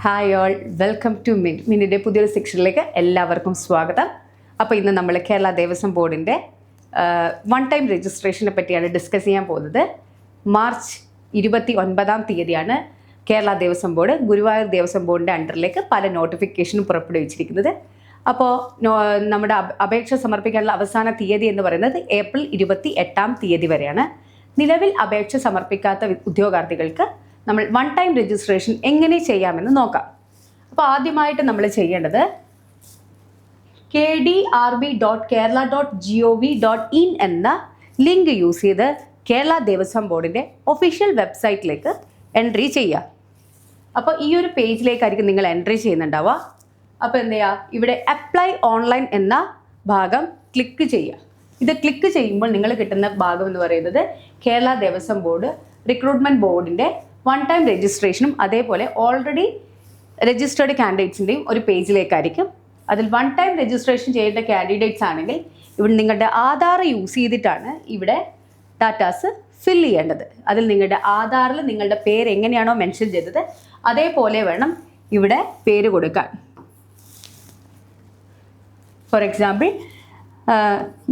Hi all, welcome to മിനിയുടെ പുതിയൊരു സെക്ഷനിലേക്ക് എല്ലാവർക്കും സ്വാഗതം. അപ്പോൾ ഇന്ന് നമ്മൾ കേരള ദേവസ്വം ബോർഡിൻ്റെ വൺ ടൈം രജിസ്ട്രേഷനെ പറ്റിയാണ് ഡിസ്കസ് ചെയ്യാൻ പോകുന്നത്. മാർച്ച് 29-ാം തീയതിയാണ് കേരള ദേവസ്വം ബോർഡ് ഗുരുവായൂർ ദേവസ്വം ബോർഡിൻ്റെ അണ്ടറിലേക്ക് പല നോട്ടിഫിക്കേഷനും പുറപ്പെടുവിച്ചിരിക്കുന്നത്. അപ്പോൾ നമ്മുടെ അപേക്ഷ സമർപ്പിക്കാനുള്ള അവസാന തീയതി എന്ന് പറയുന്നത് ഏപ്രിൽ 28-ാം തീയതി വരെയാണ്. നിലവിൽ അപേക്ഷ സമർപ്പിക്കാത്ത ഉദ്യോഗാർത്ഥികൾക്ക് നമ്മൾ വൺ ടൈം രജിസ്ട്രേഷൻ എങ്ങനെ ചെയ്യാമെന്ന് നോക്കാം. അപ്പോൾ ആദ്യമായിട്ട് നമ്മൾ ചെയ്യേണ്ടത് kdrb.kerala.gov.in എന്ന ലിങ്ക് യൂസ് ചെയ്ത് കേരള ദേവസ്വം ബോർഡിൻ്റെ ഒഫീഷ്യൽ വെബ്സൈറ്റിലേക്ക് എൻട്രി ചെയ്യുക. അപ്പോൾ ഈ ഒരു പേജിലേക്കായിരിക്കും നിങ്ങൾ എൻട്രി ചെയ്യുന്നുണ്ടാവുക. അപ്പോൾ എന്ത് ചെയ്യുക, ഇവിടെ അപ്ലൈ ഓൺലൈൻ എന്ന ഭാഗം ക്ലിക്ക് ചെയ്യുക. ഇത് ക്ലിക്ക് ചെയ്യുമ്പോൾ നിങ്ങൾ കിട്ടുന്ന ഭാഗം എന്ന് പറയുന്നത് കേരള ദേവസ്വം ബോർഡ് റിക്രൂട്ട്മെൻറ്റ് ബോർഡിൻ്റെ വൺ ടൈം രജിസ്ട്രേഷനും അതേപോലെ ഓൾറെഡി രജിസ്റ്റേർഡ് കാൻഡിഡേറ്റ്സിൻ്റെയും ഒരു പേജിലേക്കായിരിക്കും. അതിൽ വൺ ടൈം രജിസ്ട്രേഷൻ ചെയ്യേണ്ട കാൻഡിഡേറ്റ്സ് ആണെങ്കിൽ ഇവിടെ നിങ്ങളുടെ ആധാർ യൂസ് ചെയ്തിട്ടാണ് ഇവിടെ ഡാറ്റാസ് ഫിൽ ചെയ്യേണ്ടത്. അതിൽ നിങ്ങളുടെ ആധാറിൽ നിങ്ങളുടെ പേര് എങ്ങനെയാണോ മെൻഷൻ ചെയ്തത് അതേപോലെ വേണം ഇവിടെ പേര് കൊടുക്കാൻ. ഫോർ എക്സാമ്പിൾ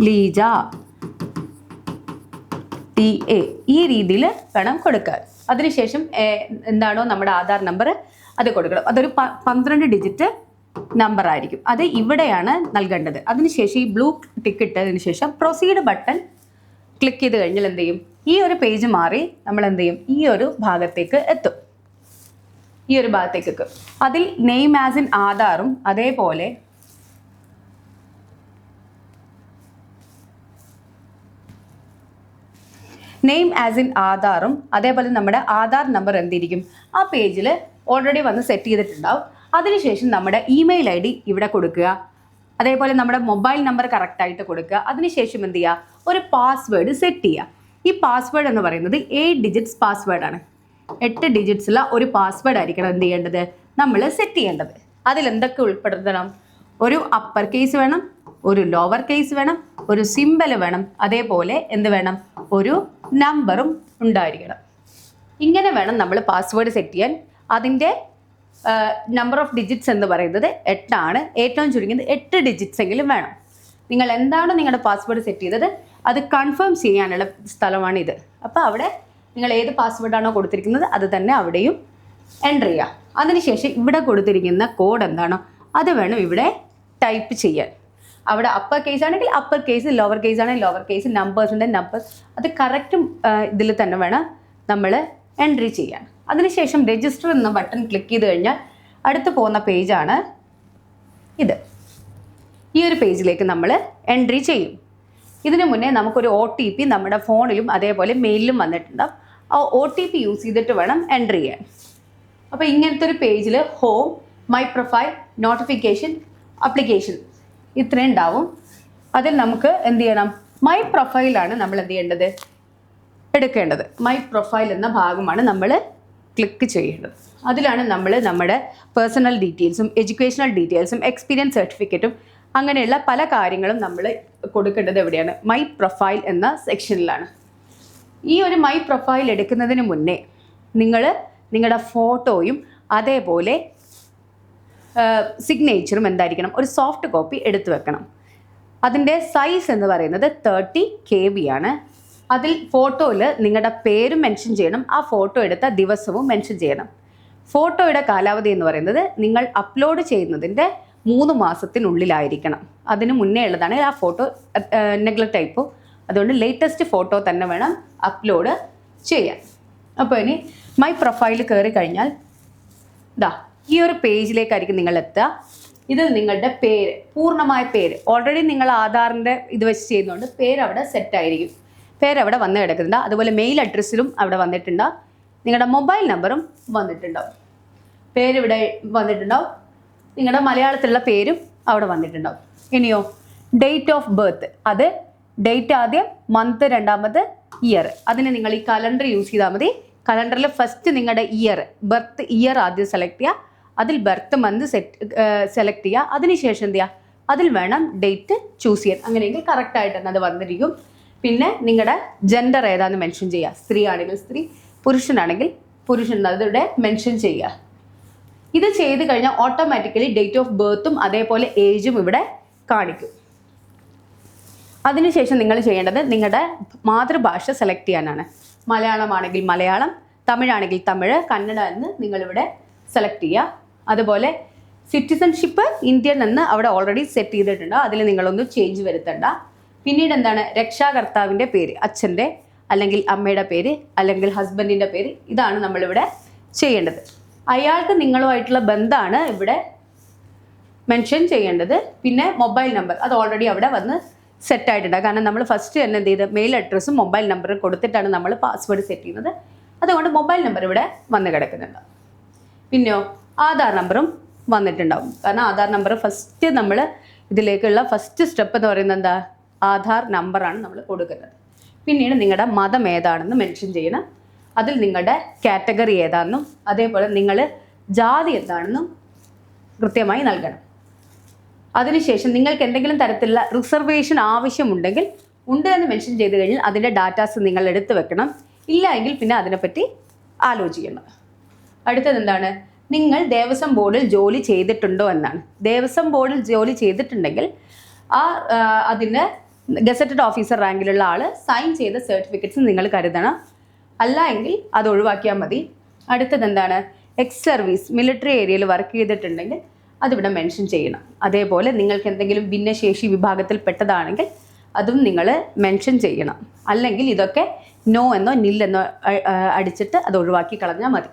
ലീജ TA ഈ രീതിയിൽ വേണം കൊടുക്കാൻ. അതിനുശേഷം എന്താണോ നമ്മുടെ ആധാർ നമ്പർ അത് കൊടുക്കണം. അതൊരു 12 ഡിജിറ്റ് നമ്പർ ആയിരിക്കും. അത് ഇവിടെയാണ് നൽകേണ്ടത്. അതിനുശേഷം ഈ ബ്ലൂ ടിക്ക് ഇട്ടതിന് ശേഷം പ്രൊസീഡ് ബട്ടൺ ക്ലിക്ക് ചെയ്ത് കഴിഞ്ഞാൽ എന്ത് ചെയ്യും, ഈ ഒരു പേജ് മാറി നമ്മൾ എന്ത് ചെയ്യും, ഈ ഒരു ഭാഗത്തേക്ക് എത്തും. അതിൽ നെയിം ആസ് ഇൻ ആധാറും അതേപോലെ നമ്മുടെ ആധാർ നമ്പർ എന്തിരിക്കും ആ പേജിൽ ഓൾറെഡി വന്ന് സെറ്റ് ചെയ്തിട്ടുണ്ടാവും. അതിനുശേഷം നമ്മുടെ ഇമെയിൽ ID ഇവിടെ കൊടുക്കുക. അതേപോലെ നമ്മുടെ മൊബൈൽ നമ്പർ കറക്റ്റായിട്ട് കൊടുക്കുക. അതിനുശേഷം എന്ത് ചെയ്യുക, ഒരു പാസ്വേഡ് സെറ്റ് ചെയ്യുക. ഈ പാസ്വേഡ് എന്ന് പറയുന്നത് 8 ഡിജിറ്റ്സ് പാസ്വേഡാണ്. 8 ഡിജിറ്റ്സുള്ള ഒരു പാസ്വേഡ് ആയിരിക്കണം എന്ത് ചെയ്യേണ്ടത്, നമ്മൾ സെറ്റ് ചെയ്യേണ്ടത്. അതിലെന്തൊക്കെ ഉൾപ്പെടുത്തണം, ഒരു അപ്പർ കേസ് വേണം, ഒരു ലോവർ കേസ് വേണം, ഒരു സിമ്പൽ വേണം, അതേപോലെ എന്ത് വേണം, ഒരു നമ്പറും ഉണ്ടായിരിക്കണം. ഇങ്ങനെ വേണം നമ്മൾ പാസ്വേഡ് സെറ്റ് ചെയ്യാൻ. അതിൻ്റെ നമ്പർ ഓഫ് ഡിജിറ്റ്സ് എന്ന് പറയുന്നത് 8 ആണ്. ഏറ്റവും ചുരുങ്ങിയത് 8 ഡിജിറ്റ്സ് എങ്കിലും വേണം. നിങ്ങൾ എന്താണ് നിങ്ങളുടെ പാസ്വേഡ് സെറ്റ് ചെയ്തത് അത് കൺഫേം ചെയ്യാനുള്ള സ്ഥലമാണിത്. അപ്പോൾ അവിടെ നിങ്ങൾ ഏത് പാസ്വേഡാണോ കൊടുത്തിരിക്കുന്നത് അത് തന്നെ അവിടെയും എൻ്റർ ചെയ്യുക. അതിനുശേഷം ഇവിടെ കൊടുത്തിരിക്കുന്ന കോഡ് എന്താണോ അത് വേണം ഇവിടെ ടൈപ്പ് ചെയ്യാൻ. അവിടെ അപ്പർ കേസ് ആണെങ്കിൽ അപ്പർ കേസ്, ലോവർ കേസ് ആണെങ്കിൽ ലോവർ കേസ്, നമ്പേഴ്സിൻ്റെ നമ്പേഴ്സ് അത് കറക്റ്റും ഇതിൽ തന്നെ വേണം നമ്മൾ എൻട്രി ചെയ്യാൻ. അതിനുശേഷം രജിസ്റ്റർ എന്ന ബട്ടൺ ക്ലിക്ക് ചെയ്ത് കഴിഞ്ഞാൽ അടുത്ത് പോകുന്ന പേജാണ് ഇത്. ഈ ഒരു പേജിലേക്ക് നമ്മൾ എൻട്രി ചെയ്യും. ഇതിനു മുന്നേ നമുക്കൊരു OTP നമ്മുടെ ഫോണിലും അതേപോലെ മെയിലിലും വന്നിട്ടുണ്ടാവും. ആ OTP യൂസ് ചെയ്തിട്ട് വേണം എൻട്രി ചെയ്യാൻ. അപ്പോൾ ഇങ്ങനത്തെ ഒരു പേജിൽ home, my profile, notification, application ഇത്രയും ഉണ്ടാവും. അതിൽ നമുക്ക് എന്ത് ചെയ്യണം, മൈ പ്രൊഫൈലാണ് നമ്മൾ എന്ത് ചെയ്യേണ്ടത്, എടുക്കേണ്ടത്. മൈ പ്രൊഫൈൽ എന്ന ഭാഗമാണ് നമ്മൾ ക്ലിക്ക് ചെയ്യേണ്ടത്. അതിലാണ് നമ്മൾ നമ്മുടെ പേഴ്സണൽ ഡീറ്റെയിൽസും എഡ്യൂക്കേഷണൽ ഡീറ്റെയിൽസും എക്സ്പീരിയൻസ് സർട്ടിഫിക്കറ്റും അങ്ങനെയുള്ള പല കാര്യങ്ങളും നമ്മൾ കൊടുക്കേണ്ടത് എവിടെയാണ്, മൈ പ്രൊഫൈൽ എന്ന സെക്ഷനിലാണ്. ഈ ഒരു മൈ പ്രൊഫൈൽ എടുക്കുന്നതിന് മുന്നേ നിങ്ങൾ നിങ്ങളുടെ ഫോട്ടോയും അതേപോലെ സിഗ്നേച്ചറും എന്തായിരിക്കണം, ഒരു സോഫ്റ്റ് കോപ്പി എടുത്തു വെക്കണം. അതിൻ്റെ സൈസ് എന്ന് പറയുന്നത് 30 KB ആണ്. അതിൽ ഫോട്ടോയിൽ നിങ്ങളുടെ പേരും മെൻഷൻ ചെയ്യണം, ആ ഫോട്ടോ എടുത്ത ദിവസവും മെൻഷൻ ചെയ്യണം. ഫോട്ടോയുടെ കാലാവധി എന്ന് പറയുന്നത് നിങ്ങൾ അപ്ലോഡ് ചെയ്യുന്നതിൻ്റെ 3 മാസത്തിനുള്ളിലായിരിക്കണം. അതിന് മുന്നേ ഉള്ളതാണ് ആ ഫോട്ടോ നെഗ്ലക്റ്റ് ആയിപ്പോ. അതുകൊണ്ട് ലേറ്റസ്റ്റ് ഫോട്ടോ തന്നെ വേണം അപ്ലോഡ് ചെയ്യാൻ. അപ്പോൾ ഇനി മൈ പ്രൊഫൈൽ കയറി കഴിഞ്ഞാൽ ഈ ഒരു പേജിലേക്കായിരിക്കും നിങ്ങൾ എത്തുക. ഇത് നിങ്ങളുടെ പേര്, പൂർണ്ണമായ പേര്. ഓൾറെഡി നിങ്ങൾ ആധാറിൻ്റെ ഇത് വെച്ച് ചെയ്യുന്നതുകൊണ്ട് പേര് അവിടെ സെറ്റായിരിക്കും. പേര് അവിടെ വന്ന് കിടക്കുന്നുണ്ട്. അതുപോലെ മെയിൽ അഡ്രസ്സിലും അവിടെ വന്നിട്ടുണ്ടാവും. നിങ്ങളുടെ മൊബൈൽ നമ്പറും വന്നിട്ടുണ്ടാവും. പേരിവിടെ വന്നിട്ടുണ്ടാവും. നിങ്ങളുടെ മലയാളത്തിലുള്ള പേരും അവിടെ വന്നിട്ടുണ്ടാവും. ഇനിയോ ഡേറ്റ് ഓഫ് ബർത്ത്, അത് ഡേറ്റ് ആദ്യം, മന്ത് രണ്ടാമത്, ഇയർ. അതിന് നിങ്ങൾ ഈ കലണ്ടർ യൂസ് ചെയ്താൽ മതി. കലണ്ടറിൽ ഫസ്റ്റ് നിങ്ങളുടെ ബർത്ത് ഇയർ ആദ്യം സെലക്ട് ചെയ്യുക. അതിൽ ബർത്ത് മന്ത് സെലക്ട് ചെയ്യുക. അതിനുശേഷം എന്ത് ചെയ്യുക, അതിൽ വേണം ഡേറ്റ് ചൂസ് ചെയ്യാൻ. അങ്ങനെയെങ്കിൽ കറക്റ്റായിട്ട് തന്നെ അത് വന്നിരിക്കും. പിന്നെ നിങ്ങളുടെ ജെൻഡർ ഏതാണെന്ന് മെൻഷൻ ചെയ്യുക. സ്ത്രീ ആണെങ്കിൽ സ്ത്രീ, പുരുഷനാണെങ്കിൽ പുരുഷൻ, അതിവിടെ മെൻഷൻ ചെയ്യുക. ഇത് ചെയ്ത് കഴിഞ്ഞാൽ ഓട്ടോമാറ്റിക്കലി ഡേറ്റ് ഓഫ് ബർത്തും അതേപോലെ ഏജും ഇവിടെ കാണിക്കും. അതിനുശേഷം നിങ്ങൾ ചെയ്യേണ്ടത് നിങ്ങളുടെ മാതൃഭാഷ സെലക്ട് ചെയ്യാനാണ്. മലയാളമാണെങ്കിൽ മലയാളം, തമിഴാണെങ്കിൽ തമിഴ്, കന്നഡ എന്ന് നിങ്ങളിവിടെ സെലക്ട് ചെയ്യുക. അതുപോലെ സിറ്റിസൺഷിപ്പ് ഇന്ത്യൻ എന്ന് അവിടെ ഓൾറെഡി സെറ്റ് ചെയ്തിട്ടുണ്ട്, അതിൽ നിങ്ങളൊന്നും ചേഞ്ച് വരുത്തണ്ട. പിന്നീട് എന്താണ്, രക്ഷാകർത്താവിൻ്റെ പേര്, അച്ഛൻ്റെ അല്ലെങ്കിൽ അമ്മയുടെ പേര് അല്ലെങ്കിൽ ഹസ്ബൻഡിൻ്റെ പേര്, ഇതാണ് നമ്മളിവിടെ ചെയ്യേണ്ടത്. അയാൾക്ക് നിങ്ങളുമായിട്ടുള്ള ബന്ധമാണ് ഇവിടെ മെൻഷൻ ചെയ്യേണ്ടത്. പിന്നെ മൊബൈൽ നമ്പർ അത് ഓൾറെഡി അവിടെ വന്ന് സെറ്റ് ആയിട്ടുണ്ട്. കാരണം നമ്മൾ ഫസ്റ്റ് തന്നെ എന്ത് ചെയ്ത് മെയിൽ അഡ്രസ്സും മൊബൈൽ നമ്പറും കൊടുത്തിട്ടാണ് നമ്മൾ പാസ്വേഡ് സെറ്റ് ചെയ്യുന്നത്. അതുകൊണ്ട് മൊബൈൽ നമ്പർ ഇവിടെ വന്ന് കിടക്കുന്നുണ്ട്. പിന്നെയോ ആധാർ നമ്പറും വന്നിട്ടുണ്ടാവും. കാരണം ആധാർ നമ്പർ ഫസ്റ്റ് നമ്മൾ ഇതിലേക്കുള്ള ഫസ്റ്റ് സ്റ്റെപ്പ് എന്ന് പറയുന്നത് എന്താ, ആധാർ നമ്പറാണ് നമ്മൾ കൊടുക്കുന്നത്. പിന്നീട് നിങ്ങളുടെ മതം ഏതാണെന്ന് മെൻഷൻ ചെയ്യണം. അതിൽ നിങ്ങളുടെ കാറ്റഗറി ഏതാണെന്നും അതേപോലെ നിങ്ങൾ ജാതി എന്താണെന്നും കൃത്യമായി നൽകണം. അതിനുശേഷം നിങ്ങൾക്ക് എന്തെങ്കിലും തരത്തിലുള്ള റിസർവേഷൻ ആവശ്യമുണ്ടെങ്കിൽ ഉണ്ട് എന്ന് മെൻഷൻ ചെയ്ത് കഴിഞ്ഞാൽ അതിൻ്റെ ഡാറ്റാസ് നിങ്ങൾ എടുത്തു വെക്കണം. ഇല്ല എങ്കിൽ പിന്നെ അതിനെപ്പറ്റി ആലോചിക്കണം. അടുത്തത് എന്താണ്, നിങ്ങൾ ദേവസ്വം ബോർഡിൽ ജോലി ചെയ്തിട്ടുണ്ടോ എന്നാണ്. ദേവസ്വം ബോർഡിൽ ജോലി ചെയ്തിട്ടുണ്ടെങ്കിൽ അതിന് ഗസറ്റഡ് ഓഫീസർ റാങ്കിലുള്ള ആൾ സൈൻ ചെയ്ത സർട്ടിഫിക്കറ്റ്സ് നിങ്ങൾ കരുതണം. അല്ല എങ്കിൽ അത് ഒഴിവാക്കിയാൽ മതി. അടുത്തത് എന്താണ്, എക്സ് സർവീസ് മിലിറ്ററി ഏരിയയിൽ വർക്ക് ചെയ്തിട്ടുണ്ടെങ്കിൽ അതിവിടെ മെൻഷൻ ചെയ്യണം. അതേപോലെ നിങ്ങൾക്ക് എന്തെങ്കിലും ഭിന്നശേഷി വിഭാഗത്തിൽ പെട്ടതാണെങ്കിൽ അതും നിങ്ങൾ മെൻഷൻ ചെയ്യണം. അല്ലെങ്കിൽ ഇതൊക്കെ നോ എന്നോ നില്ലെന്നോ അടിച്ചിട്ട് അത് ഒഴിവാക്കി കളഞ്ഞാൽ മതി.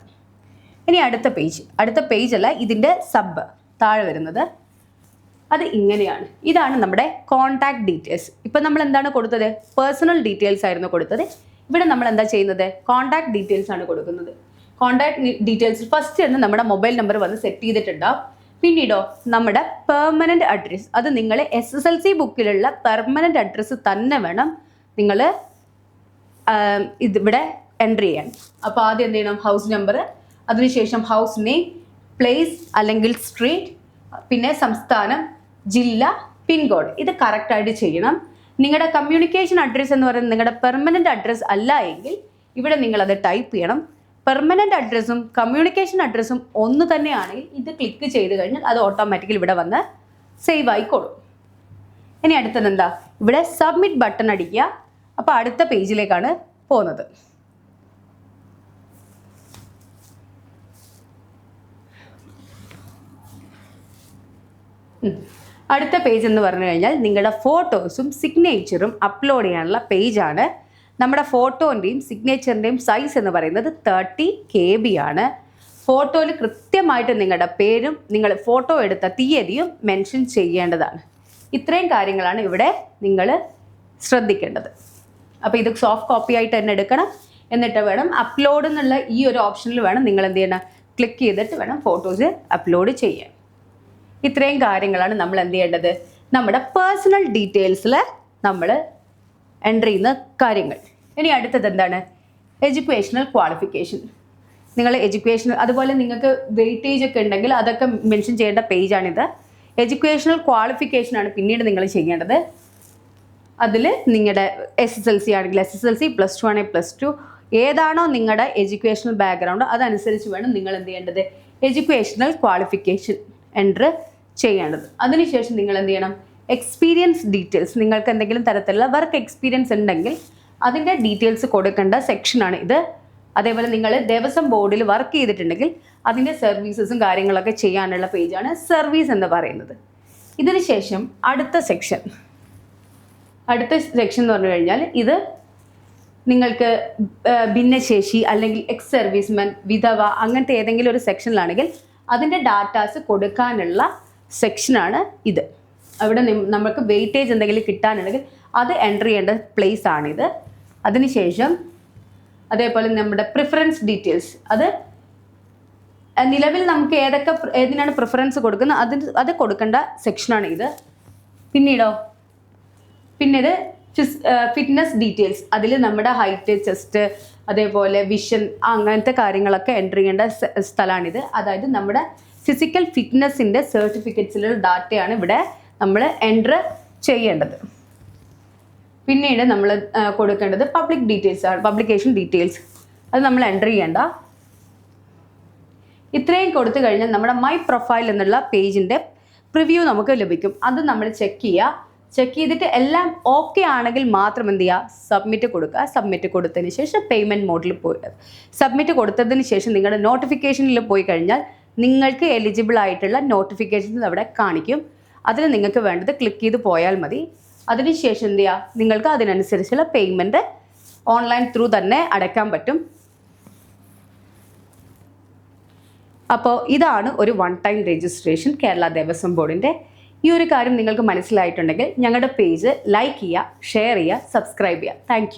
ഇനി അടുത്ത പേജല്ല ഇതിൻ്റെ സബ് താഴെ വരുന്നത് അത് ഇങ്ങനെയാണ്. ഇതാണ് നമ്മുടെ കോൺടാക്ട് ഡീറ്റെയിൽസ്. ഇപ്പം നമ്മൾ എന്താണ് കൊടുത്തത്, പേഴ്സണൽ ഡീറ്റെയിൽസ് ആയിരുന്നു കൊടുത്തത്. ഇവിടെ നമ്മൾ എന്താ ചെയ്യുന്നത്, കോൺടാക്ട് ഡീറ്റെയിൽസ് ആണ് കൊടുക്കുന്നത്. കോൺടാക്ട് ഡീറ്റെയിൽസ് ഫസ്റ്റ് തന്നെ നമ്മുടെ മൊബൈൽ നമ്പർ വന്ന് സെറ്റ് ചെയ്തിട്ടുണ്ടാവും. പിന്നീടോ നമ്മുടെ പെർമനൻറ്റ് അഡ്രസ്സ്, അത് നിങ്ങൾ SSLC ബുക്കിലുള്ള പെർമനൻറ്റ് അഡ്രസ്സ് തന്നെ വേണം നിങ്ങൾ ഇതിവിടെ എൻട്രി ചെയ്യാൻ. അപ്പോൾ ആദ്യം എന്ത് ചെയ്യണം, ഹൗസ് നമ്പർ, അതിനുശേഷം ഹൗസ് നെയിം, പ്ലേസ് അല്ലെങ്കിൽ സ്ട്രീറ്റ്, പിന്നെ സംസ്ഥാനം, ജില്ല, പിൻകോഡ്, ഇത് കറക്റ്റായിട്ട് ചെയ്യണം. നിങ്ങളുടെ കമ്മ്യൂണിക്കേഷൻ അഡ്രസ്സ് എന്ന് പറയുന്നത് നിങ്ങളുടെ പെർമനൻറ്റ് അഡ്രസ്സ് അല്ല എങ്കിൽ ഇവിടെ നിങ്ങളത് ടൈപ്പ് ചെയ്യണം. പെർമനൻറ്റ് അഡ്രസ്സും കമ്മ്യൂണിക്കേഷൻ അഡ്രസ്സും ഒന്ന് തന്നെയാണെങ്കിൽ ഇത് ക്ലിക്ക് ചെയ്ത് കഴിഞ്ഞാൽ അത് ഓട്ടോമാറ്റിക്കലി ഇവിടെ വന്ന് സേവ് ആയിക്കോളും. ഇനി അടുത്തത് എന്താ, ഇവിടെ സബ്മിറ്റ് ബട്ടൺ അടിക്കുക. അപ്പോൾ അടുത്ത പേജിലേക്കാണ് പോകുന്നത്. അടുത്ത പേജ് എന്ന് പറഞ്ഞു കഴിഞ്ഞാൽ നിങ്ങളുടെ ഫോട്ടോസും സിഗ്നേച്ചറും അപ്ലോഡ് ചെയ്യാനുള്ള പേജാണ്. നമ്മുടെ ഫോട്ടോൻ്റെയും സിഗ്നേച്ചറിൻ്റെയും സൈസ് എന്ന് പറയുന്നത് 30 KB ആണ്. ഫോട്ടോയിൽ കൃത്യമായിട്ട് നിങ്ങളുടെ പേരും നിങ്ങൾ ഫോട്ടോ എടുത്ത തീയതിയും മെൻഷൻ ചെയ്യേണ്ടതാണ്. ഇത്രയും കാര്യങ്ങളാണ് ഇവിടെ നിങ്ങൾ ശ്രദ്ധിക്കേണ്ടത്. അപ്പോൾ ഇത് സോഫ്റ്റ് കോപ്പി ആയിട്ട് തന്നെ എടുക്കണം. എന്നിട്ട് വേണം അപ്ലോഡ് എന്നുള്ള ഈ ഒരു ഓപ്ഷനിൽ വേണം നിങ്ങൾ എന്ത് ചെയ്യണം, ക്ലിക്ക് ചെയ്തിട്ട് വേണം ഫോട്ടോസ് അപ്ലോഡ് ചെയ്യാൻ. ഇത്രയും കാര്യങ്ങളാണ് നമ്മൾ എന്ത് ചെയ്യേണ്ടത്, നമ്മുടെ പേഴ്സണൽ ഡീറ്റെയിൽസിൽ നമ്മൾ എൻ്റർ ചെയ്യുന്ന കാര്യങ്ങൾ. ഇനി അടുത്തത് എന്താണ്, എഡ്യൂക്കേഷണൽ ക്വാളിഫിക്കേഷൻ. നിങ്ങൾ എഡ്യൂക്കേഷണൽ, അതുപോലെ നിങ്ങൾക്ക് വെയിറ്റേജ് ഒക്കെ ഉണ്ടെങ്കിൽ അതൊക്കെ മെൻഷൻ ചെയ്യേണ്ട പേജാണിത്. എഡ്യൂക്കേഷണൽ ക്വാളിഫിക്കേഷനാണ് പിന്നീട് നിങ്ങൾ ചെയ്യേണ്ടത്. അതിൽ നിങ്ങളുടെ SSLC ആണെങ്കിൽ SSLC, +2 ആണെങ്കിൽ +2, ഏതാണോ നിങ്ങളുടെ എഡ്യൂക്കേഷണൽ ബാക്ക്ഗ്രൗണ്ട് അതനുസരിച്ച് വേണം നിങ്ങൾ എന്ത് ചെയ്യേണ്ടത്, എഡ്യൂക്കേഷണൽ ക്വാളിഫിക്കേഷൻ എൻ്റർ ചെയ്യേണ്ടത്. അതിനുശേഷം നിങ്ങൾ എന്ത് ചെയ്യണം, എക്സ്പീരിയൻസ് ഡീറ്റെയിൽസ്, നിങ്ങൾക്ക് എന്തെങ്കിലും തരത്തിലുള്ള വർക്ക് എക്സ്പീരിയൻസ് ഉണ്ടെങ്കിൽ അതിൻ്റെ ഡീറ്റെയിൽസ് കൊടുക്കേണ്ട സെക്ഷനാണ് ഇത്. അതേപോലെ നിങ്ങൾ ദേവസ്വം ബോർഡിൽ വർക്ക് ചെയ്തിട്ടുണ്ടെങ്കിൽ അതിൻ്റെ സർവീസസും കാര്യങ്ങളൊക്കെ ചെയ്യാനുള്ള പേജാണ് സർവീസ് എന്ന് പറയുന്നത്. ഇതിന് ശേഷം അടുത്ത സെക്ഷൻ എന്ന് പറഞ്ഞു കഴിഞ്ഞാൽ ഇത് നിങ്ങൾക്ക് ഭിന്നശേഷി അല്ലെങ്കിൽ എക്സ് സർവീസ്മെൻ, വിധവ, അങ്ങനത്തെ ഏതെങ്കിലും ഒരു സെക്ഷനിലാണെങ്കിൽ അതിൻ്റെ ഡാറ്റാസ് കൊടുക്കാനുള്ള സെക്ഷനാണ് ഇത്. അവിടെ നമുക്ക് വെയിറ്റേജ് എന്തെങ്കിലും കിട്ടാനുണ്ടെങ്കിൽ അത് എൻ്റർ ചെയ്യേണ്ട പ്ലേസ് ആണിത്. അതിനുശേഷം അതേപോലെ നമ്മുടെ പ്രിഫറൻസ് ഡീറ്റെയിൽസ്, അത് നിലവിൽ നമുക്ക് ഏതിനാണ് പ്രിഫറൻസ് കൊടുക്കുന്നത് അത് കൊടുക്കേണ്ട സെക്ഷനാണ് ഇത്. പിന്നെ ഇത് ഫിറ്റ്നസ് ഡീറ്റെയിൽസ്, അതിൽ നമ്മുടെ ഹൈറ്റ്, ചെസ്റ്റ്, അതേപോലെ വിഷൻ, അങ്ങനത്തെ കാര്യങ്ങളൊക്കെ എൻ്റർ ചെയ്യേണ്ട സ്ഥലമാണിത്. അതായത് നമ്മുടെ ഫിസിക്കൽ ഫിറ്റ്നസിൻ്റെ സർട്ടിഫിക്കറ്റ്സിലുള്ള ഡാറ്റയാണ് ഇവിടെ നമ്മൾ എൻ്റർ ചെയ്യേണ്ടത്. പിന്നീട് നമ്മൾ കൊടുക്കേണ്ടത് പബ്ലിക് ഡീറ്റെയിൽസ് ആണ്, പബ്ലിക്കേഷൻ ഡീറ്റെയിൽസ്, അത് നമ്മൾ എൻ്റർ ചെയ്യേണ്ട. ഇത്രയും കൊടുത്തു കഴിഞ്ഞാൽ നമ്മുടെ മൈ പ്രൊഫൈൽ എന്നുള്ള പേജിൻ്റെ പ്രിവ്യൂ നമുക്ക് ലഭിക്കും. അത് നമ്മൾ ചെക്ക് ചെയ്തിട്ട് എല്ലാം ഓക്കെ ആണെങ്കിൽ മാത്രം എന്ത് ചെയ്യുക, സബ്മിറ്റ് കൊടുക്കുക. സബ്മിറ്റ് കൊടുത്തതിന് ശേഷം പേയ്മെൻറ്റ് മോഡിൽ പോയിട്ട് സബ്മിറ്റ് കൊടുത്തതിന് ശേഷം നിങ്ങളുടെ നോട്ടിഫിക്കേഷനിൽ പോയി കഴിഞ്ഞാൽ നിങ്ങൾക്ക് എലിജിബിൾ ആയിട്ടുള്ള നോട്ടിഫിക്കേഷൻസ് അവിടെ കാണിക്കും. അതിൽ നിങ്ങൾക്ക് വേണ്ടത് ക്ലിക്ക് ചെയ്ത് പോയാൽ മതി. അതിനുശേഷം എന്ത് ചെയ്യുക, നിങ്ങൾക്ക് അതിനനുസരിച്ചുള്ള പേയ്മെൻറ്റ് ഓൺലൈൻ ത്രൂ തന്നെ അടയ്ക്കാൻ പറ്റും. അപ്പോൾ ഇതാണ് ഒരു one time registration Kerala Devaswom ബോർഡിൻ്റെ. ഈ ഒരു കാര്യം നിങ്ങൾക്ക് മനസ്സിലായിട്ടുണ്ടെങ്കിൽ ഞങ്ങളുടെ പേജ് ലൈക്ക് ചെയ്യുക, ഷെയർ ചെയ്യുക, സബ്സ്ക്രൈബ് ചെയ്യുക. താങ്ക്